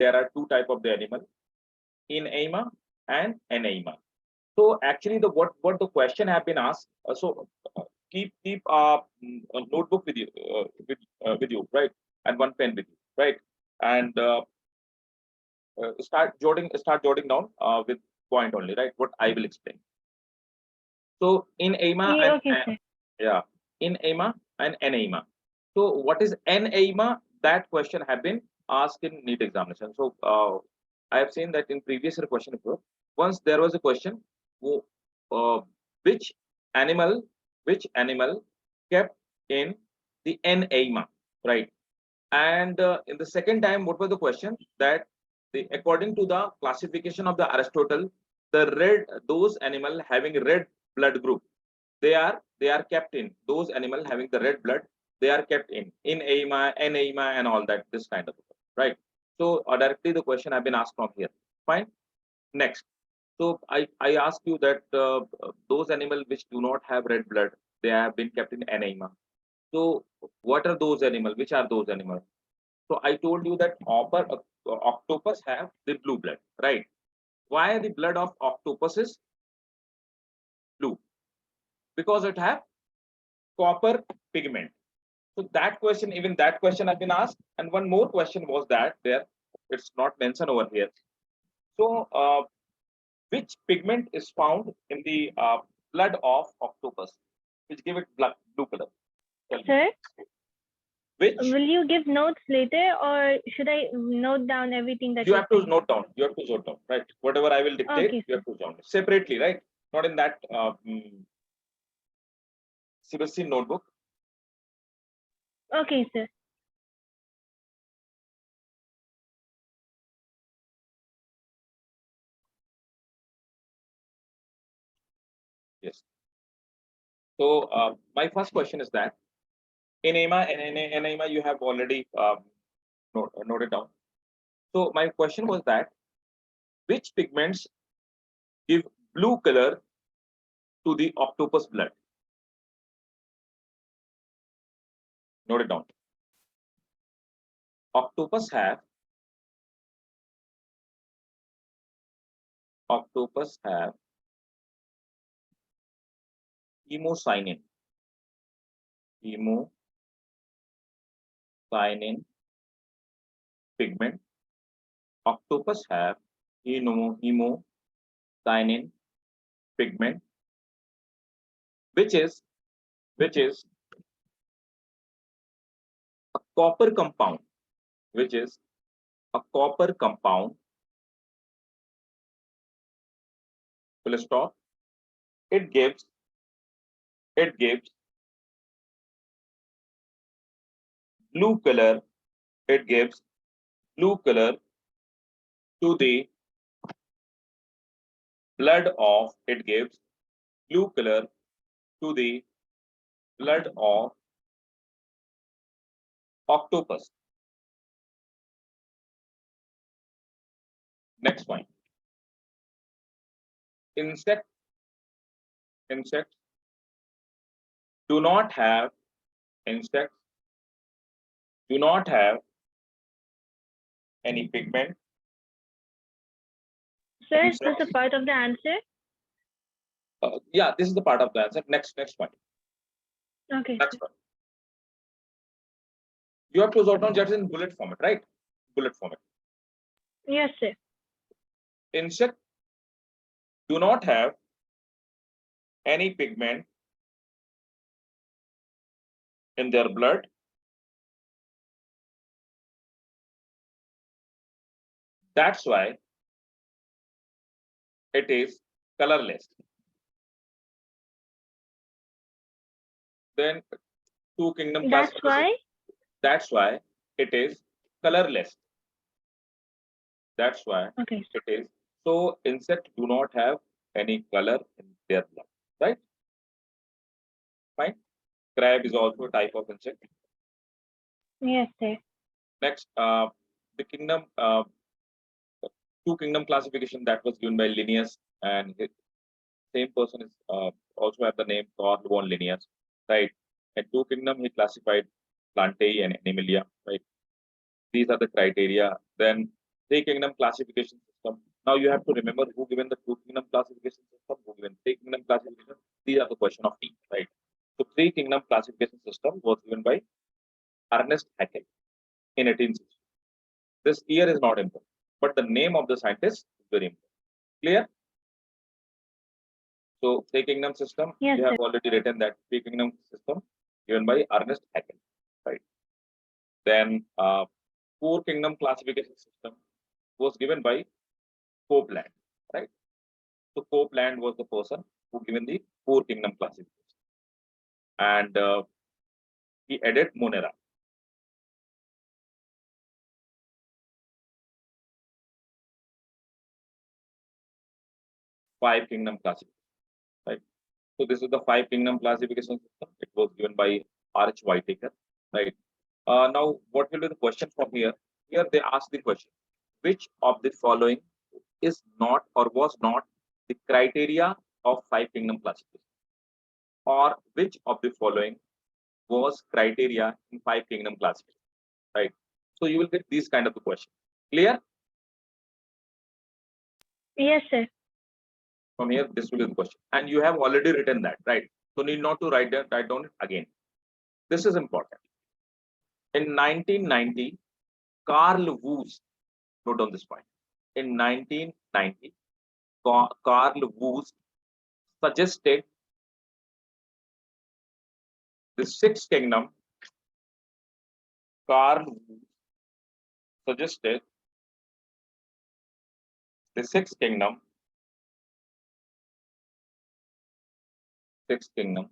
there are two type of the animal, enema and enema. So actually, the what the question have been asked. Keep a notebook with you, with you, right, and one pen with you, right, and start jotting down with point only, right, what I will explain. So in AIMA Yeah, and okay, sir. yeah, in AIMA and NAIMA. So what is NAIMA? That question have been asked in NEET examination. So I have seen that in previous year question paper, once there was a question, uh, which animal kept in the NAIMA, right? And in the second time, what was the question? That according to the classification of the Aristotle, those animal having red blood group, they are kept in those animal having the red blood. They are kept in AIMA, NAIMA, and all that. This kind of, right. So directly the question have been asked from here. Fine. Next. So I ask you that those animal which do not have red blood, they have been kept in NAIMA. So what are those animal? Which are those animals? So I told you that octopus have the blue blood, right? Why the blood of octopus is blue? Because it have copper pigment. So even that question has been asked, and one more question was that there, it's not mentioned over here. So which pigment is found in the blood of octopus, which give it blue color? Sir, Which will you give notes later, or should I note down everything that you have to saying? note down. You have to note down, right? Whatever I will dictate, Okay, you have to note down separately, right? Not in that CBSE notebook. okay, sir. Yes. So my first question is that enema and enema you have already noted down. So my question was that which pigments give blue color to the octopus blood? Note it down. Octopus have hemocyanin. Hemocyanin pigment. Octopus have hemocyanin pigment, which is a copper compound, which is a copper compound. Full stop. It gives blue color. It gives blue color to the blood of. It gives blue color to the blood of octopus. Next point. Insects do not have any pigment. Sir, is this a part of the answer? Yeah, this is the part of the answer. Next point. Okay. Next one. You have to jot down just in bullet format, right? Bullet format. Yes, sir. Insects do not have any pigment in their blood. That's why it is colorless. Then two kingdom classification. That's why it is colorless. That's why okay. It is. So insects do not have any color in their blood, right? Fine. Crab is also a type of insect. Yes, sir. Next, the kingdom, two kingdom classification that was given by Linnaeus, and the same person is also have the name Carl von Linnaeus, right? And two kingdom he classified Plantae and Animalia, right? These are the criteria. Then Three kingdom classification system. Now you have to remember who given the two kingdom classification system, who given three kingdom classification. These are the question of NEET, right? So three kingdom classification system was given by Ernest Haeckel in 1860. This year is not important, but the name of the scientist is very important. Clear? So three kingdom system, Yes, you have sir. already written that three kingdom system given by Ernest Haeckel, right? Then four kingdom classification system was given by Copeland, right? So Copeland was the person who given the four kingdom classification, and he added Monera. Five kingdom classification, right? So this is the five kingdom classification system. It was given by Arch Whitaker, right? Now, what will be the question from here? Here they ask the question: which of the following is not or was not the criteria of five kingdom classification, or which of the following was criteria in five kingdom classification, right? So you will get these kind of the question. Clear? Yes, sir. From here, this will be the question, and you have already written that, right? So need not to write down it again. This is important. In 1990, Carl Woos, note down this point. In 1990, Carl Woos suggested the sixth kingdom. Carl Woos suggested the sixth kingdom. Sixth kingdom.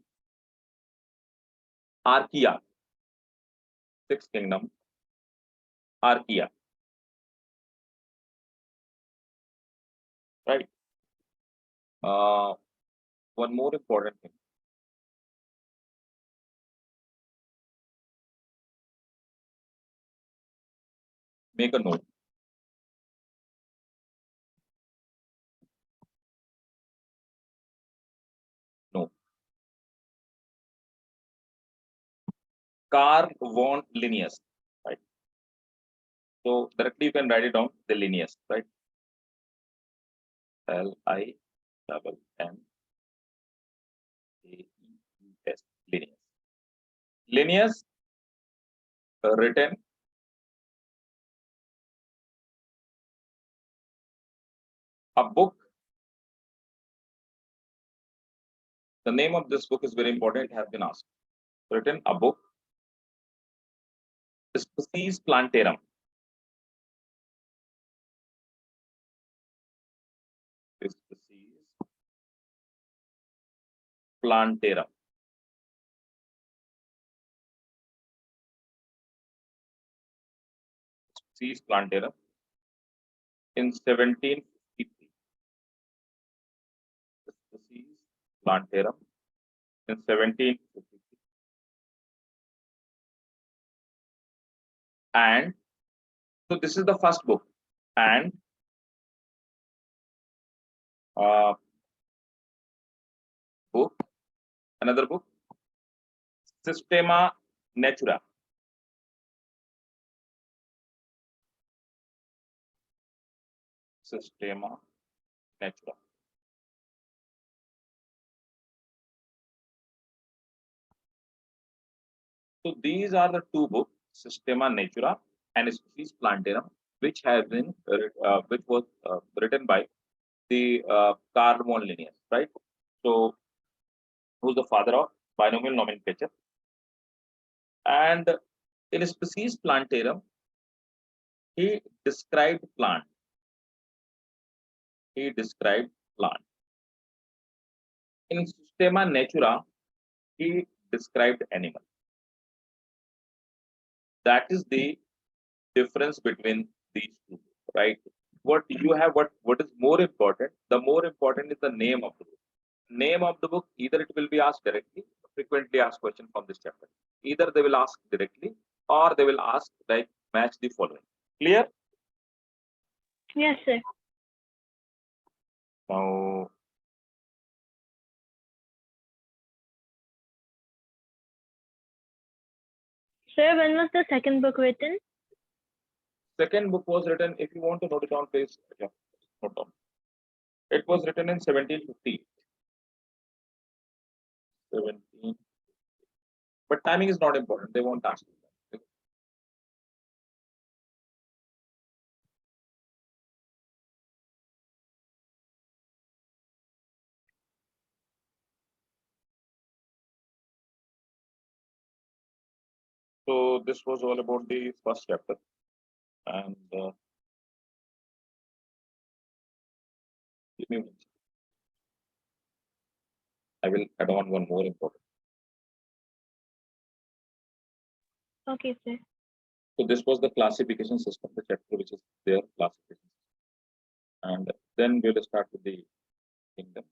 Archaea. Sixth kingdom. Archaea. Right. One more important thing. Make a note. No. Carl von Linnaeus. Right. So directly you can write it down, the Linnaeus, right? Linnaeus. Linnaeus. Linnaeus written a book. The name of this book is very important. It has been asked. Written a book, Species Plantarum. Species Plantarum. Species Plantarum in 1753. Species Plantarum in 1753. And so this is the first book. And book, another book, Systema Natura. Systema Natura. So these are the two books, Systema Natura and Species Plantarum, which have been which was written by the Carl von Linnaeus, right? So who's the father of binomial nomenclature? And in Species Plantarum, he described plant. He described plant. In Systema Natura, he described animal. That is the difference between these two, right? What you have, what is more important? The more important is the name of the book. Name of the book, either it will be asked directly, frequently asked question from this chapter. Either they will ask directly or they will ask like match the following. Clear? Yes, sir. Now, Sir, when was the second book written? Second book was written, if you want to note it down, please, yeah, note down. It was written in 1750. 17. But timing is not important. They won't ask you that. So this was all about the first chapter, and give me a minute. I will add on one more important. Okay, sir. So this was the classification system, the chapter which is there, classification, and then we will start with the kingdom.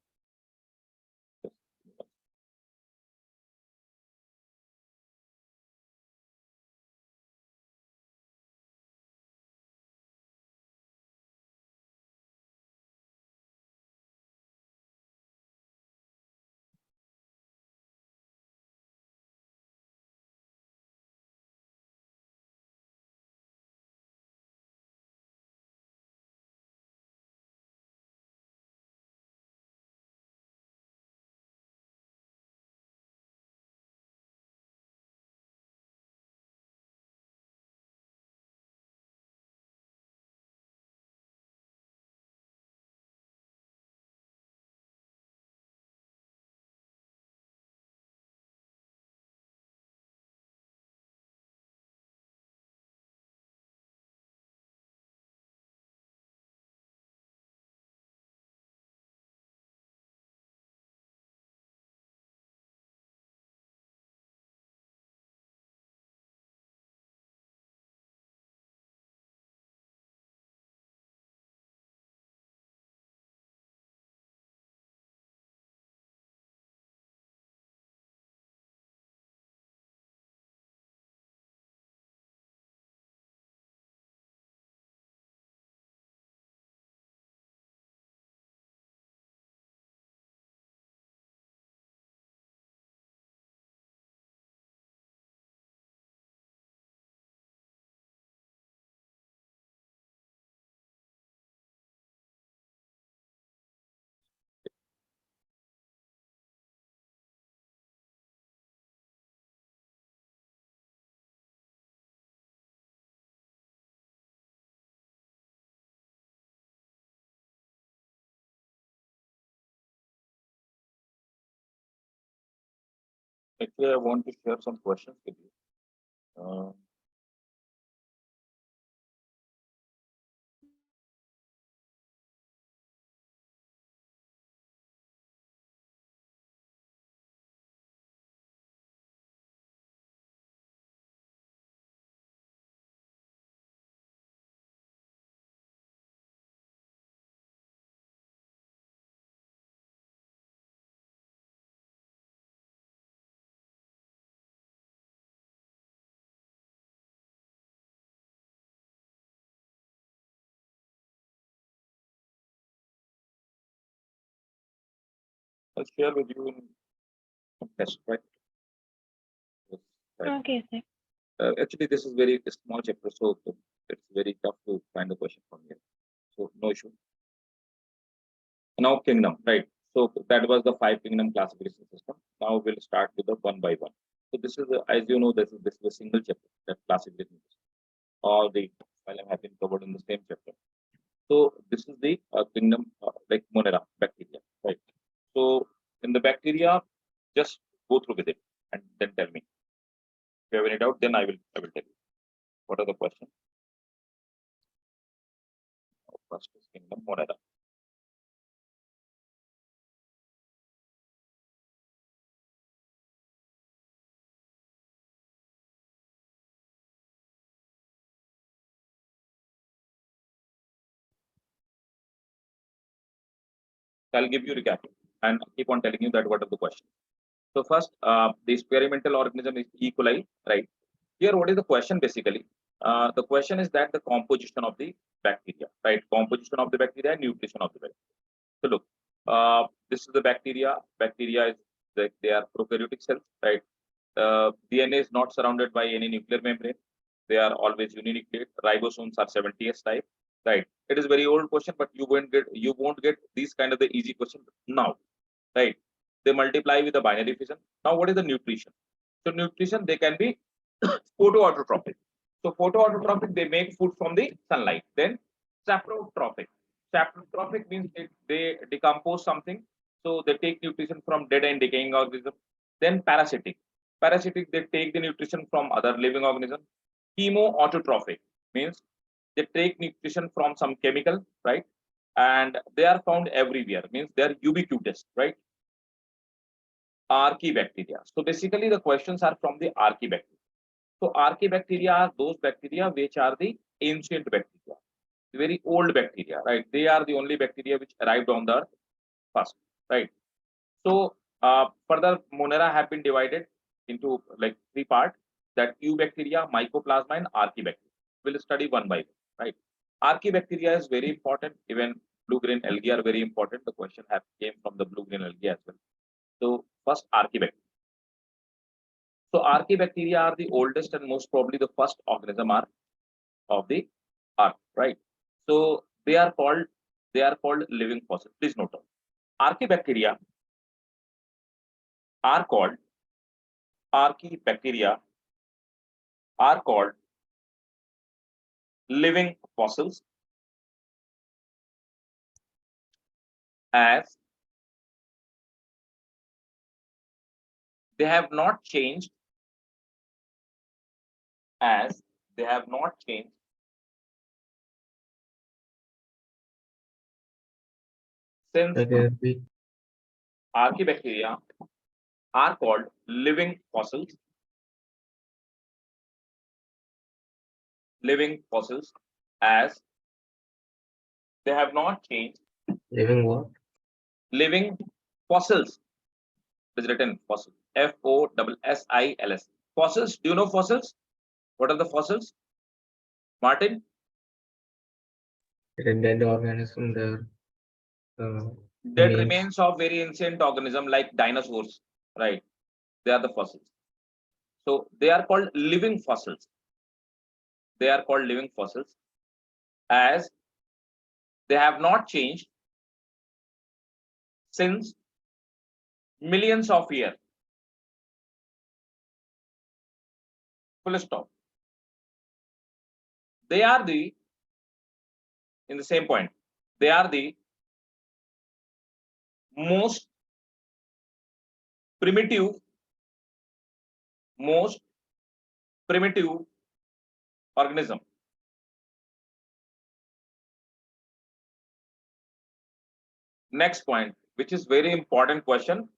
Actually, I want to share some questions with you. I'll share with you in some test, right? Yes, right. Okay, sir. Actually, this is very small chapter, so it's very tough to find the question from here. So no issue. Now kingdom, right? So that was the 5 kingdom classification system. Now we'll start with the one by one. So this is, as you know, this is a single chapter, that classification system. All the file have been covered in the same chapter. So this is the kingdom, like Monera bacteria, right? So in the bacteria, just go through with it and then tell me. If you have any doubt, then I will tell you. What are the questions? First is kingdom Monera. I'll give you recap and keep on telling you that what are the questions. So first, the experimental organism is E. coli, right? Here, what is the question basically? The question is that the composition of the bacteria, right? Composition of the bacteria and nutrition of the bacteria. So look, this is the bacteria. Bacteria is they are prokaryotic cells, right? DNA is not surrounded by any nuclear membrane. They are always uninucleate. Ribosomes are 70s type. Right. It is very old question, but you won't get these kind of the easy question now. Right. They multiply with the binary fission. Now, what is the nutrition? So nutrition, they can be photoautotrophic. So photoautotrophic, they make food from the sunlight. Then saprotrophic. Saprotrophic means they decompose something. So they take nutrition from dead and decaying organism. Then parasitic. Parasitic, they take the nutrition from other living organism. Chemoautotrophic means they take nutrition from some chemical, right? And they are found everywhere. Means they are ubiquitous, right? Archaebacteria. So basically, the questions are from the archaebacteria. So archaebacteria are those bacteria which are the ancient bacteria, very old bacteria, right? They are the only bacteria which arrived on the earth first, right? So further, Monera have been divided into like three parts: that eubacteria, mycoplasma, and archaebacteria. We'll study one by one, right? Archaebacteria is very important. Even blue-green algae are very important. The question have came from the blue-green algae as well. So first, archaebacteria. So archaebacteria are the oldest and most probably the first organism are of the earth, right? So they are called living fossils. Please note down. Archaebacteria are called archaebacteria are called living fossils as they have not changed as they have not changed since archaebacteria are called living fossils as they have not changed Living what? living fossils is written fossil FOSSILS fossils. Do you know fossils? What are the fossils, Martin? A dead organism there. Dead Means remains of very ancient organism like dinosaurs, right? They are the fossils. So they are called living fossils. They are called living fossils as they have not changed since millions of years. Full stop. They are the, in the same point, they are the most primitive, most primitive organism. Next point, which is very important question.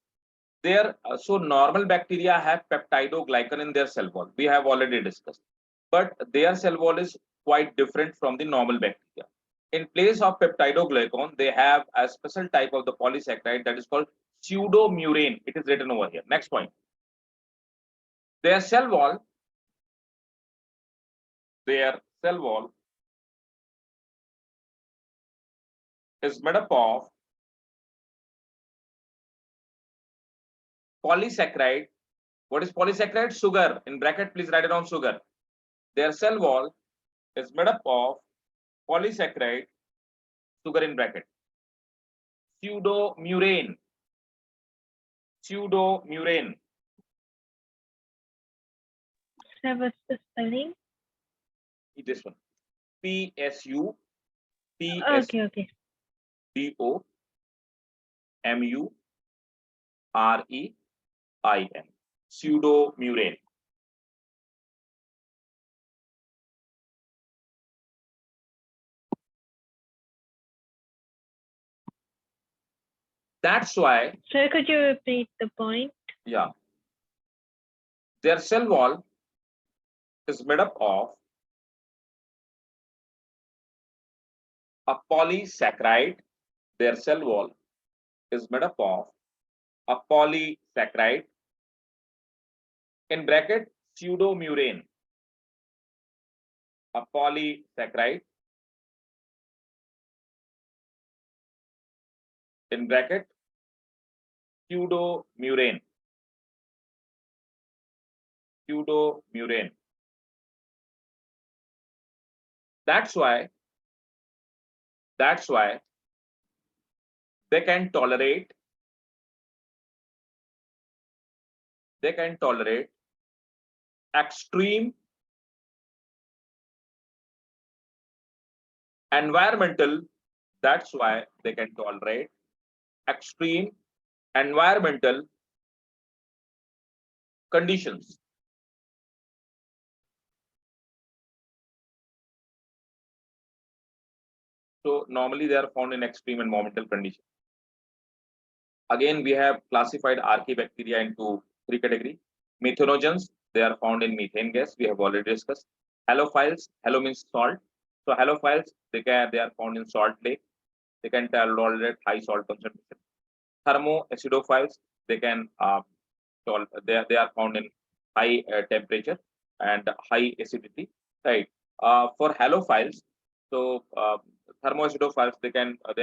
There, so normal bacteria have peptidoglycan in their cell wall. We have already discussed, but their cell wall is quite different from the normal bacteria. In place of peptidoglycan, they have a special type of the polysaccharide that is called pseudomurane. It is written over here. Next point. Their cell wall is made up of polysaccharide. What is polysaccharide? Sugar. In bracket, please write it down, sugar. Their cell wall is made up of polysaccharide, sugar in bracket, pseudomurane. Pseudomurane. Sir, what's the spelling? This one. PSU Okay. PSDOMUREIN. Pseudomurane. That's why, Sir, could you repeat the point? yeah, their cell wall is made up of a polysaccharide. Their cell wall is made up of a polysaccharide, in bracket, pseudomurane. A polysaccharide, in bracket, pseudomurane. Pseudomurane. That's why they can tolerate extreme environmental. That's why they can tolerate extreme environmental conditions. So normally they are found in extreme environmental conditions. Again, we have classified archaebacteria into three categories. Methanogens, they are found in methane gas. We have already discussed. Halophiles, halo means salt. So halophiles, they are found in salt lake. They can tolerate high salt concentration. Thermoacidophiles, they can they are found in high temperature and high acidity. Right. For halophiles, so thermoacidophiles, they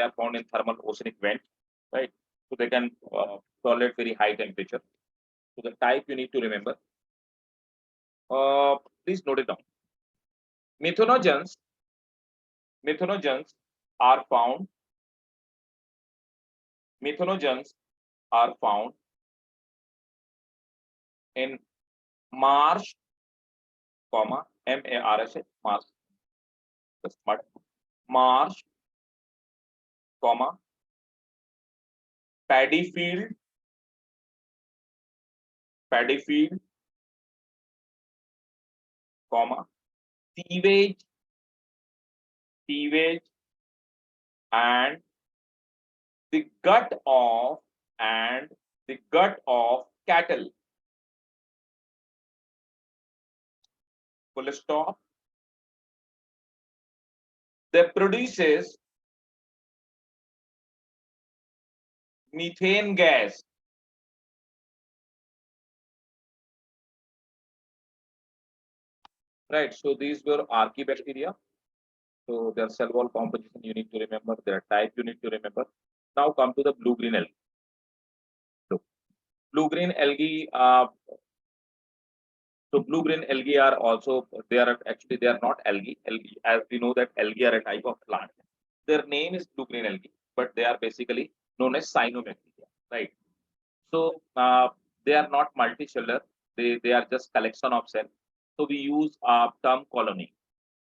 are found in thermal oceanic vent. Right. So they can tolerate very high temperature. So the type you need to remember. Please note it down. Methanogens are found. Methanogens are found in marsh, comma MARSH, marsh, mud, marsh, comma paddy field, comma sewage, and the gut of cattle. Full stop. They produces methane gas. Right. So these were archaebacteria. So their cell wall composition you need to remember. Their type you need to remember. Now come to the blue-green algae. So blue-green algae. So blue-green algae are also they are not algae. Algae, as we know that algae are a type of plant. Their name is blue-green algae, but they are basically known as cyanobacteria. Right. So they are not multicellular. They are just collection of cells. So we use term colony.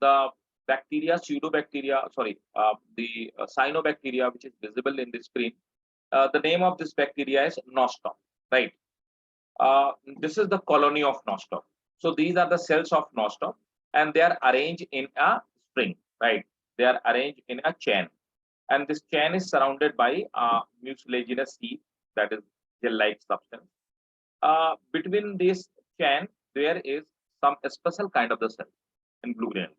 The bacteria, the cyanobacteria, which is visible in the screen. The name of this bacteria is nostoc, right? This is the colony of nostoc. So these are the cells of nostoc, and they are arranged in a string, right? They are arranged in a chain, and this chain is surrounded by mucilaginous sheath, that is gel-like substance. Between this chain, there is some special kind of the cell in blue-green.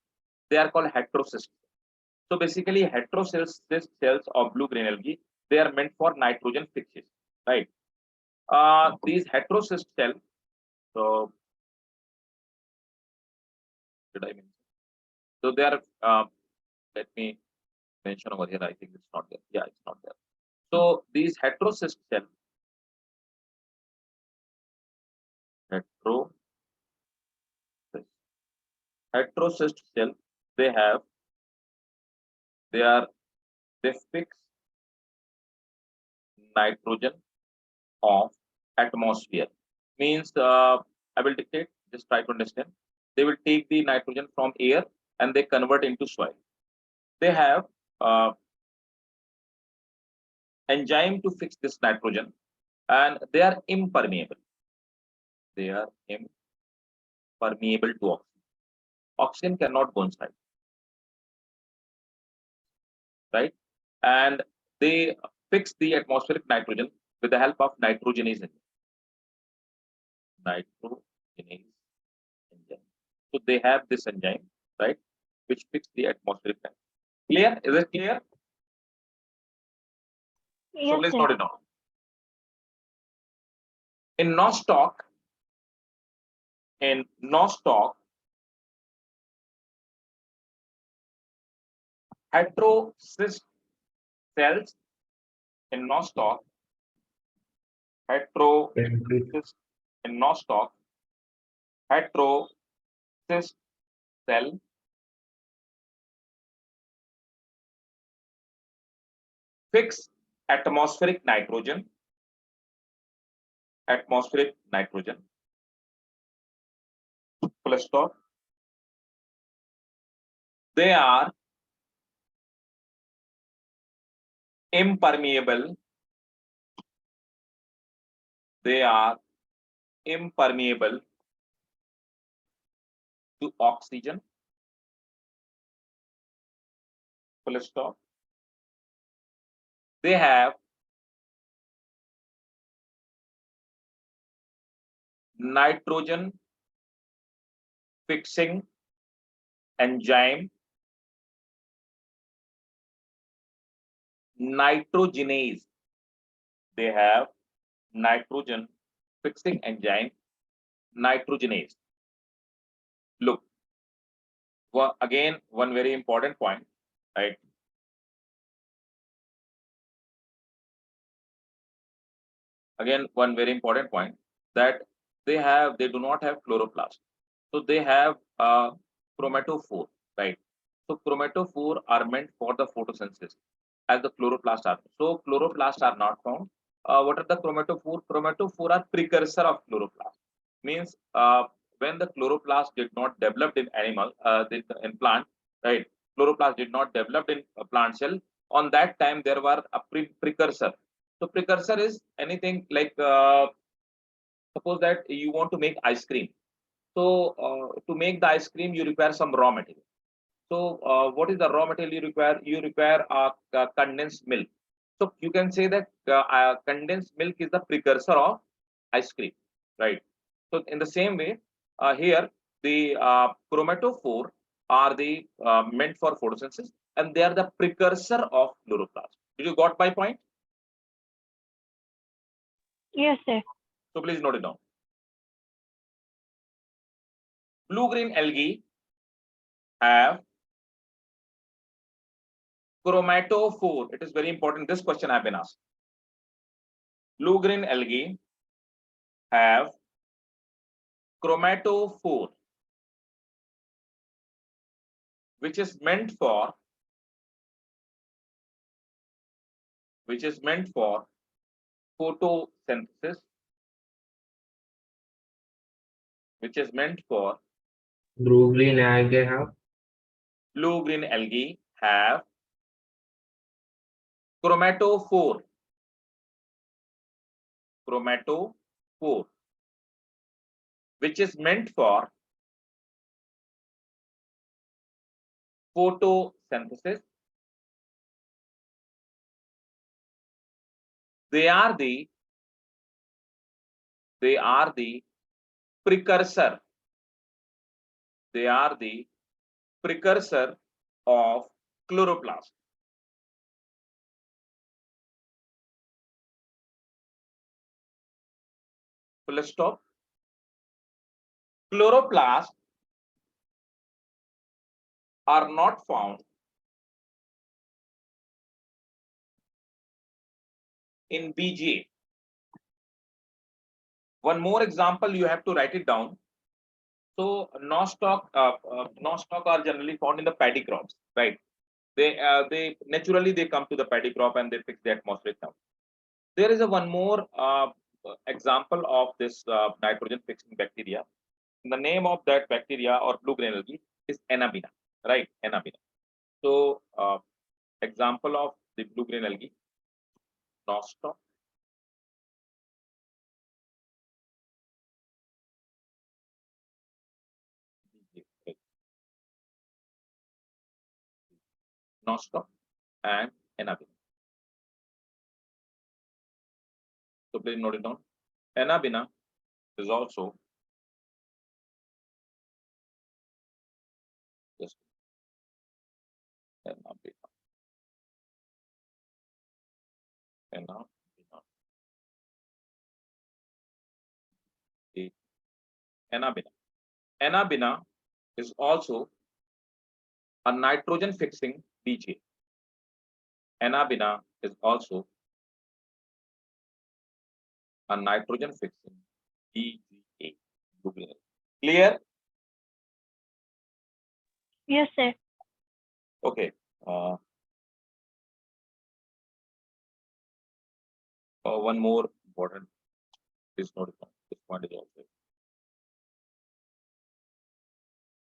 They are called heterocysts. So basically, heterocyst cells of blue-green algae, they are meant for nitrogen fixation, right? These heterocyst cells, so did I mention? So they are, let me mention over here, I think it's not there. Yeah, it's not there. So these heterocyst cells, heterocyst cell, they fix nitrogen of atmosphere. Means I will dictate, just try to understand. They will take the nitrogen from air and they convert into soil. They have enzyme to fix this nitrogen, and they are impermeable. They are impermeable to oxygen. Oxygen cannot go inside, right? And they fix the atmospheric nitrogen with the help of nitrogenase enzyme. So they have this enzyme, right, which fix the atmospheric nitrogen. Clear? Is it clear? Yes, So let's sir. note it down. In nostoc, heterocyst cells in nostoc, heterocyst cell fix atmospheric nitrogen. Atmospheric nitrogen. Full stop. They are impermeable. They are impermeable to oxygen. Full stop. They have nitrogen fixing enzyme, nitrogenase. They have nitrogen fixing enzyme, nitrogenase. Look, again, one very important point, right? Again, one very important point that they do not have chloroplast. So they have chromatophore, right? So chromatophore are meant for the photosynthesis as the chloroplast are. So chloroplasts are not found. What are the chromatophore? Chromatophore are precursor of chloroplast. Means when the chloroplast did not develop in animal, in plant, right? Chloroplast did not develop in a plant cell. On that time, there were a precursor. So precursor is anything like suppose that you want to make ice cream. So to make the ice cream, you require some raw material. So what is the raw material you require? You require condensed milk. So you can say that condensed milk is the precursor of ice cream, right? So in the same way, here the chromatophore are the meant for photosynthesis, and they are the precursor of chloroplast. Did you got my point? Yes, sir. So please note it down. Blue-green algae have chromatophore. It is very important. This question I have been asked. Blue-green algae have chromatophore, which is meant for photosynthesis, which is meant for Blue-green algae have blue-green algae have chromatophore, which is meant for photosynthesis. They are the precursor. They are the precursor of chloroplast. Full stop. Chloroplasts are not found in BGA. One more example, you have to write it down. So nostoc are generally found in the paddy crops, right? They naturally they come to the paddy crop and they fix the atmospheric now. There is a one more example of this nitrogen fixing bacteria. The name of that bacteria or blue-green algae is Anabina, right? Anabina. So example of the blue-green algae, nostoc. Nostoc and Anabina. So please note it down. Anabina is also just Anabina. Anabina. Anabina is also a nitrogen fixing BGA. Anabina is also a nitrogen fixing BGA. Clear? Yes, sir. Okay. One more important is not this point is also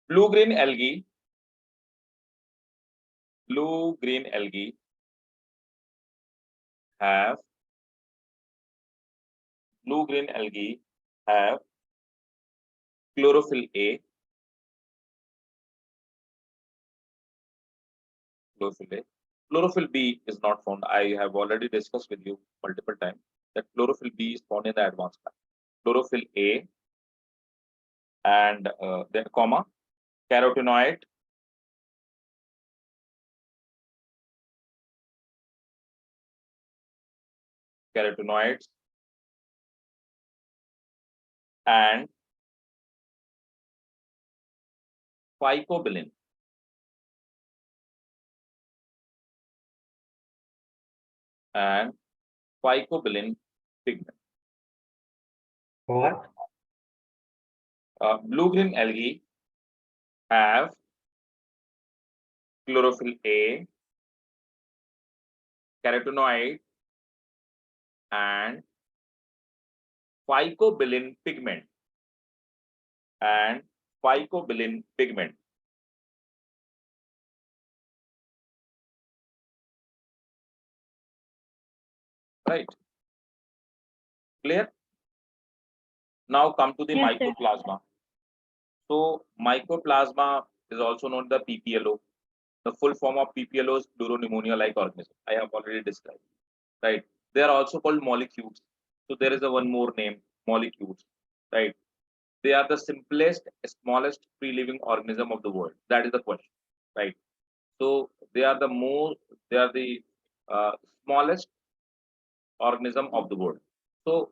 blue-green algae. Blue-green algae have blue-green algae have chlorophyll A. Chlorophyll A. Chlorophyll B is not found. I have already discussed with you multiple times that chlorophyll B is found in the advanced plant. Chlorophyll A and then comma carotenoid carotenoids and phycobilin and phycobilin pigment. What? Blue-green algae have chlorophyll A, carotenoid, and phycobilin pigment. And phycobilin pigment. Right? Clear? Now come to the Yes, sir. mycoplasma. So mycoplasma is also known the PPLO. The full form of PPLO is pleuropneumonia-like organism. I have already described. Right? They are also called molecules. So there is a one more name, molecules. Right? They are the simplest, smallest free-living organism of the world. That is the question. Right? So they are the smallest organism of the world. So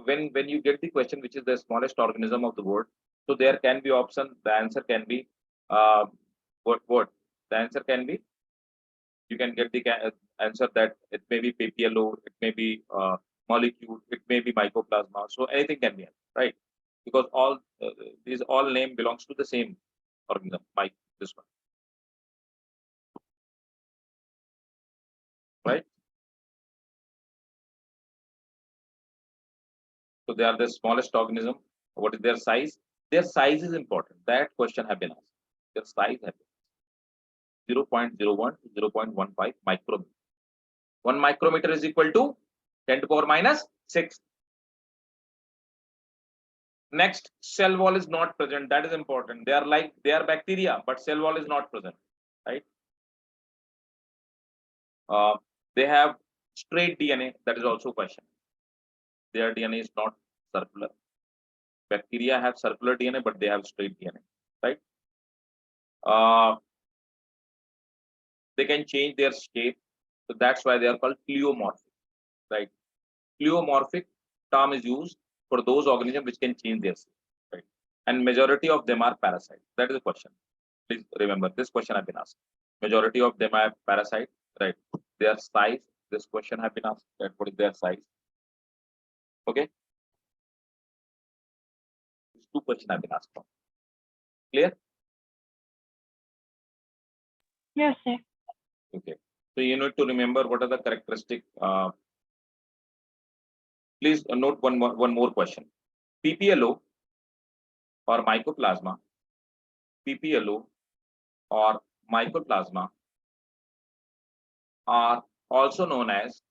when you get the question which is the smallest organism of the world, so there can be option. The answer can be what the answer can be. You can get the answer that it may be PPLO, it may be molecule, it may be mycoplasma. So anything can be, right? Because all these all name belongs to the same organism. This one, right? So they are the smallest organism. What is their size? Their size is important. That question have been asked. Their size have been 0.01 to 0.15 micrometer. 1 micrometer is equal to 10 to power minus 6. Next, cell wall is not present. That is important. They are bacteria, but cell wall is not present, right? They have straight DNA. That is also a question. Their DNA is not circular. Bacteria have circular DNA, but they have straight DNA, right? They can change their shape, so that's why they are called pleomorphic, right? Pleomorphic term is used for those organisms which can change their shape, right? And majority of them are parasites. That is the question. Please remember this question have been asked. Majority of them are parasite, right? Their size. This question have been asked. That what is their size? Okay. These two questions have been asked from. Clear? Yes, sir. Okay. So you need to remember what are the characteristic. Please note one more question. PPLO or mycoplasma. PPLO or mycoplasma are also known as